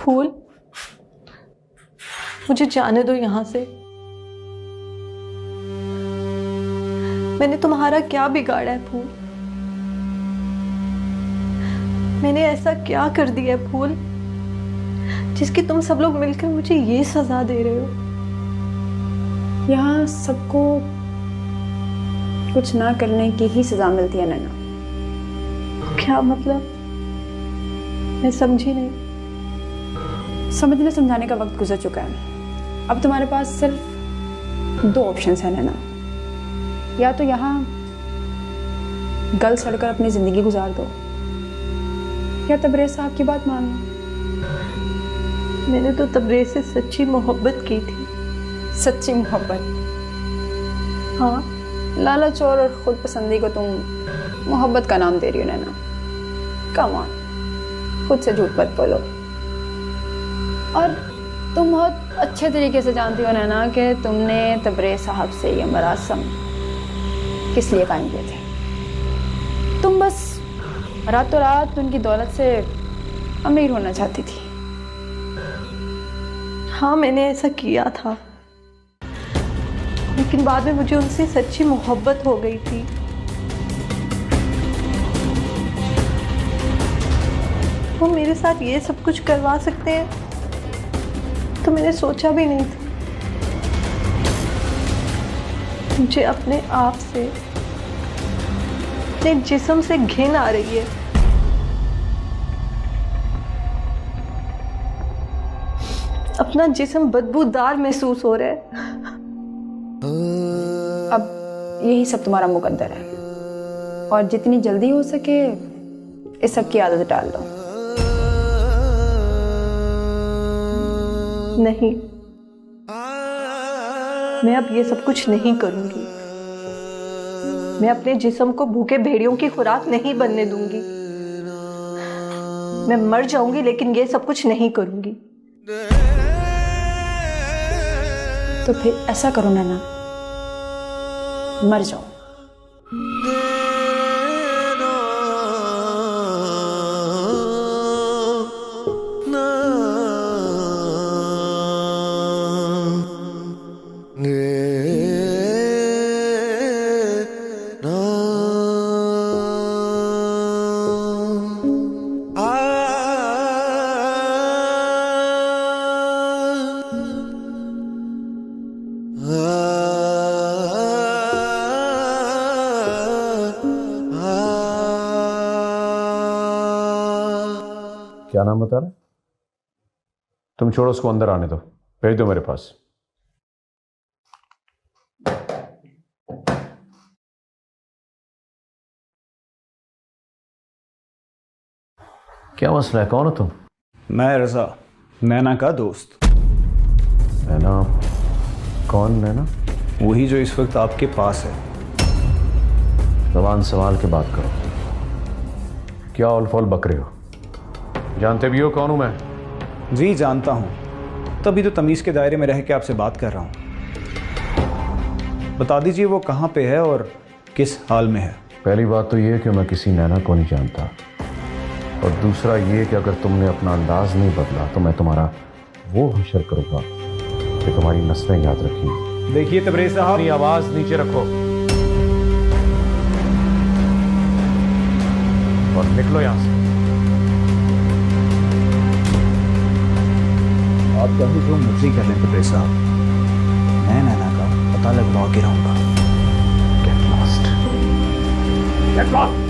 फूल, मुझे जाने दो यहां से। मैंने तुम्हारा क्या बिगाड़ा है फूल? मैंने ऐसा क्या कर दिया है फूल, जिसकी तुम सब लोग मिलकर मुझे ये सजा दे रहे हो? यहाँ सबको कुछ ना करने की ही सजा मिलती है नैना। क्या मतलब? मैं समझी नहीं। समझने समझाने का वक्त गुजर चुका है। अब तुम्हारे पास सिर्फ 2 ऑप्शंस हैं नैना। या तो यहाँ गल सड़कर अपनी जिंदगी गुजार दो, या तबरेज साहब की बात मान लो। मैंने तो तबरेज से सच्ची मोहब्बत की थी। सच्ची मोहब्बत? हाँ, लालच और खुद पसंदी को तुम मोहब्बत का नाम दे रही हो नैना। कम ऑन, खुद से झूठ मत बोलो। और तुम बहुत अच्छे तरीके से जानती हो नैना कि तुमने तबरेज साहब से ये मरासम किस लिए कायम किए थे। तुम बस रातों रात उनकी दौलत से अमीर होना चाहती थी। हाँ, मैंने ऐसा किया था, लेकिन बाद में मुझे उनसे सच्ची मोहब्बत हो गई थी। वो मेरे साथ ये सब कुछ करवा सकते हैं तो मैंने सोचा भी नहीं था। मुझे अपने आप से, अपने जिस्म से घिन आ रही है। अपना जिस्म बदबूदार महसूस हो रहा है। अब यही सब तुम्हारा मुकद्दर है, और जितनी जल्दी हो सके इस सब की आदत डाल दो। नहीं, मैं अब ये सब कुछ नहीं करूंगी। मैं अपने जिस्म को भूखे भेड़ियों की खुराक नहीं बनने दूंगी। मैं मर जाऊंगी लेकिन ये सब कुछ नहीं करूंगी। तो फिर ऐसा करो नैना, मर जाओ। क्या नाम बता रहे? तुम छोड़ो, उसको अंदर आने दो। भेज दो मेरे पास। क्या मसला है? कौन हो तुम? मैं रजा, नैना का दोस्त। नैना? कौन नैना? वही जो इस वक्त आपके पास है। जबान संभाल के बात करो। क्या ऑल फॉल बक रहे हो? जानते भी हो कौन हूं मैं? जी जानता हूं, तभी तो तमीज़ के दायरे में रह के आपसे बात कर रहा हूं। बता दीजिए वो कहाँ पे है और किस हाल में है। पहली बात तो ये कि मैं किसी नैना को नहीं जानता, और दूसरा ये कि अगर तुमने अपना अंदाज नहीं बदला तो मैं तुम्हारा वो हशर करूंगा कि तुम्हारी नस्लें याद रखी। देखिए तबरेज साहब, अपनी आवाज नीचे रखो और निकलो यहां से। आप चाहे जो मर्जी कर लें तबरेज साहब, मैं नैना का पता लगवा के रहूंगा। Get lost. Get lost.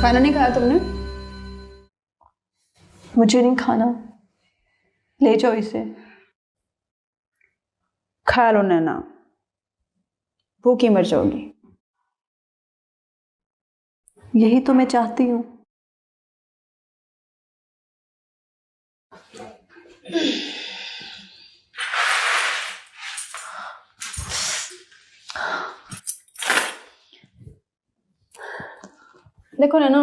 खाना नहीं खाया तुमने? मुझे नहीं खाना, ले जाओ इसे। खा लो नैना, भूखी मर जाओगी। यही तो मैं चाहती हूँ। देखो नैना,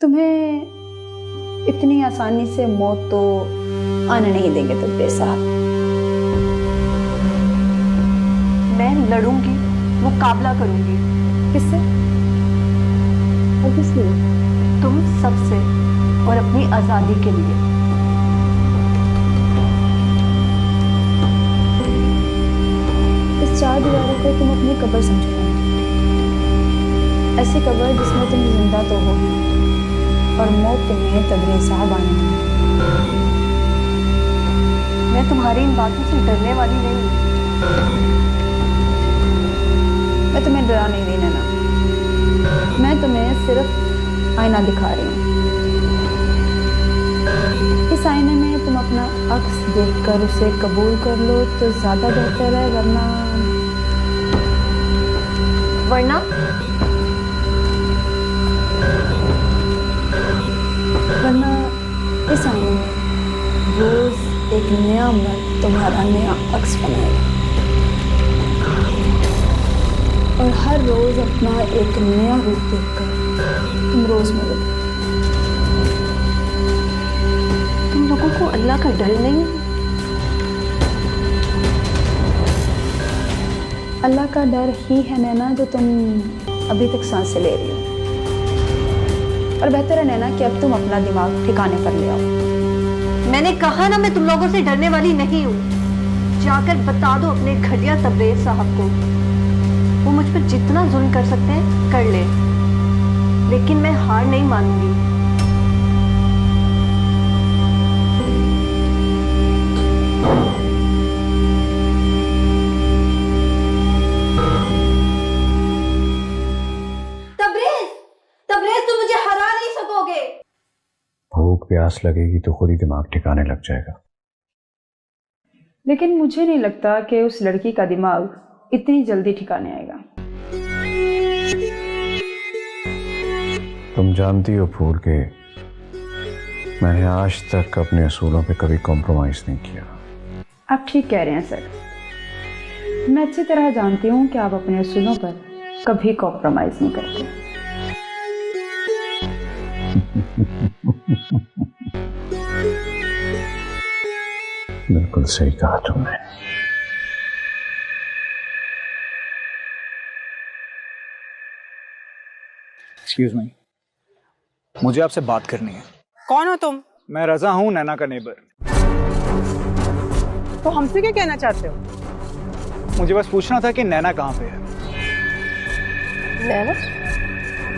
तुम्हें इतनी आसानी से मौत तो आने नहीं देंगे तब्रेज साहब। मैं लड़ूंगी, मुकाबला करूंगी। किससे? ऑब्वियसली तुम सबसे, और अपनी आजादी के लिए। इस 4 दीवारों को तुम अपनी कब्र समझो, ऐसी कब्र जिसमें तुम जिंदा तो हो और मौत तुम्हें तब्रेज साहब आने देंगे। मैं तुम्हारी इन बातों से डरने वाली नहीं हूँ। मैं तुम्हें डरा नहीं रही नैना, मैं तुम्हें सिर्फ आईना दिखा रही हूँ। इस आईने में तुम अपना अक्स देखकर उसे कबूल कर लो तो ज्यादा बेहतर है, वरना इस आईने में रोज एक नया मर्द तुम्हारा नया अक्स बनाएगा और हर रोज अपना एक नया रूप देखकर तुम रोज मरोगे। तुम लोगों को अल्लाह का डर नहीं? अल्लाह का डर ही है नैना जो तुम अभी तक सांसें ले रही हो। और बेहतर है नैना कि अब तुम अपना दिमाग ठिकाने पर ले आओ। मैंने कहा ना, मैं तुम लोगों से डरने वाली नहीं हूँ। जाकर बता दो अपने घटिया तब्रेज साहब को, वो मुझ पर जितना जुल्म कर सकते हैं कर ले, लेकिन मैं हार नहीं मानूंगी। तब्रेज तुम मुझे हरा नहीं सकोगे। भूख प्यास लगेगी तो खुद ही दिमाग ठिकाने लग जाएगा। लेकिन मुझे नहीं लगता कि उस लड़की का दिमाग इतनी जल्दी ठिकाने आएगा। तुम जानती हो फूल के मैंने आज तक अपने असूलों पे कभी कॉम्प्रोमाइज नहीं किया। आप ठीक कह रहे हैं सर, मैं अच्छी तरह जानती हूँ कि आप अपने असूलों पर कभी कॉम्प्रोमाइज नहीं करते। बिल्कुल सही कहा तुमने। एक्सक्यूज मी, मुझे आपसे बात करनी है। कौन हो तुम? मैं रजा हूँ, नैना का नेबर। तो हमसे क्या कहना चाहते हो? मुझे बस पूछना था कि नैना कहाँ पे है। नैना?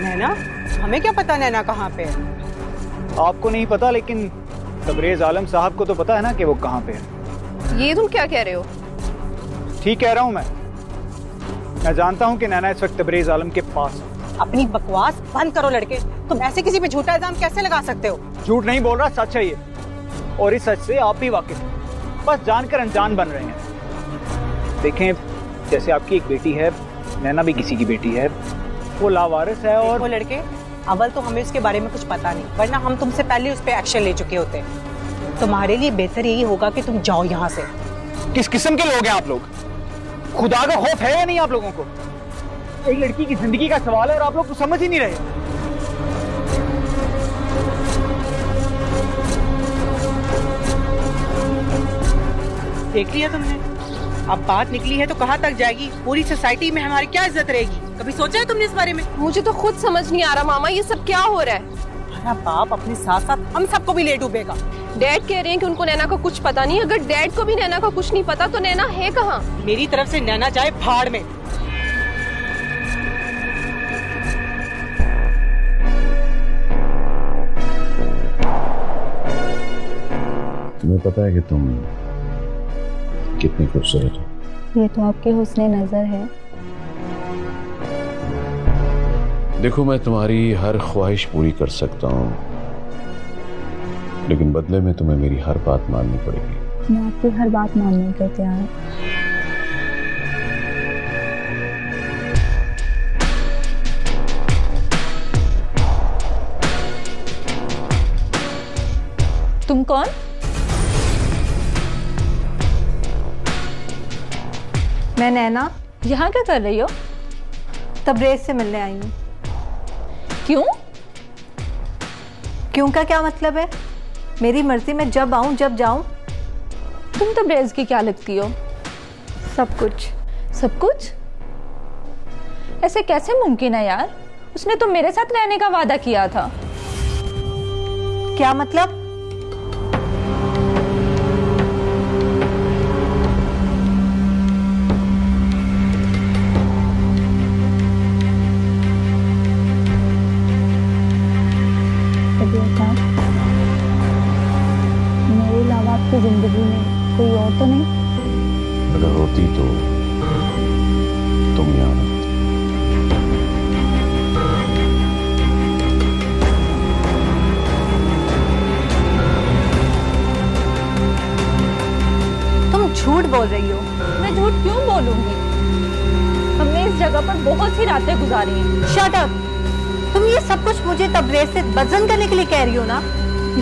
नैना? हमें क्या पता नैना कहाँ पे है? आपको नहीं पता, लेकिन तबरेज आलम साहब को तो पता है ना कि वो कहाँ पे है। ये तुम क्या कह रहे हो? ठीक कह रहा हूँ मैं जानता हूँ कि नैना इस वक्त तबरेज आलम के पास है। अपनी बकवास बंद करो लड़के। तुम ऐसे किसी पे झूठा इल्जाम कैसे लगा सकते हो? झूठ नहीं बोल रहा, सच है ये, और इस सच से आप भी वाकिफ हैं, बस जानकर अनजान बन रहे हैं। देखें, जैसे आपकी एक बेटी है, नैना भी किसी की बेटी है, वो लावारिस है। और वो लड़के, अव्वल तो हमें उसके बारे में कुछ पता नहीं, वरना हम तुमसे पहले उस पर एक्शन ले चुके होते। तुम्हारे लिए बेहतर यही होगा कि तुम जाओ यहाँ से। किस किस्म के लोग हैं आप लोग? खुदा का खौफ है या नहीं आप लोगों को? एक लड़की की जिंदगी का सवाल है और आप लोग तो समझ ही नहीं रहे। देख लिया तुमने, अब बात निकली है तो कहाँ तक जाएगी? पूरी सोसाइटी में हमारी क्या इज्जत रहेगी? कभी सोचा है तुमने इस बारे में? मुझे तो खुद समझ नहीं आ रहा मामा, ये सब क्या हो रहा है? हमारा बाप अपने साथ साथ हम सबको भी ले डूबेगा। डैड कह रहे हैं कि उनको नैना का कुछ पता नहीं। अगर डैड को भी नैना का कुछ नहीं पता तो नैना है कहाँ? मेरी तरफ से नैना जाए भाड़ में। तुम्हें पता है कि तुम कितनी खूबसूरत हो? ये तो आपके हुस्ने नजर है। देखो, मैं तुम्हारी हर ख्वाहिश पूरी कर सकता हूँ, लेकिन बदले में तुम्हें मेरी हर बात माननी पड़ेगी। मैं आपकी हर बात मानने को तैयार। तुम कौन? मैं नैना। यहाँ क्या कर रही हो? तबरेज से मिलने आई हूँ। क्यों? क्यों का क्या मतलब है? मेरी मर्जी, मैं जब आऊं जब जाऊं। तुम तबरेज की क्या लगती हो? सब कुछ। सब कुछ? ऐसे कैसे मुमकिन है यार? उसने तो मेरे साथ रहने का वादा किया था। क्या मतलब? मेरे अलावा आपकी जिंदगी में कोई और तो नहीं? अगर होती तो तुम यहाँ आती। तुम झूठ बोल रही हो। मैं झूठ क्यों बोलूंगी? हमने इस जगह पर बहुत सी रातें गुजारी हैं। Shut up. तुम ये सब कुछ मुझे तबरेज से बदजन करने के लिए कह रही हो ना?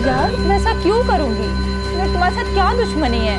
यार मैं ऐसा क्यों करूंगी? मैं तुम्हारे साथ क्या दुश्मनी है?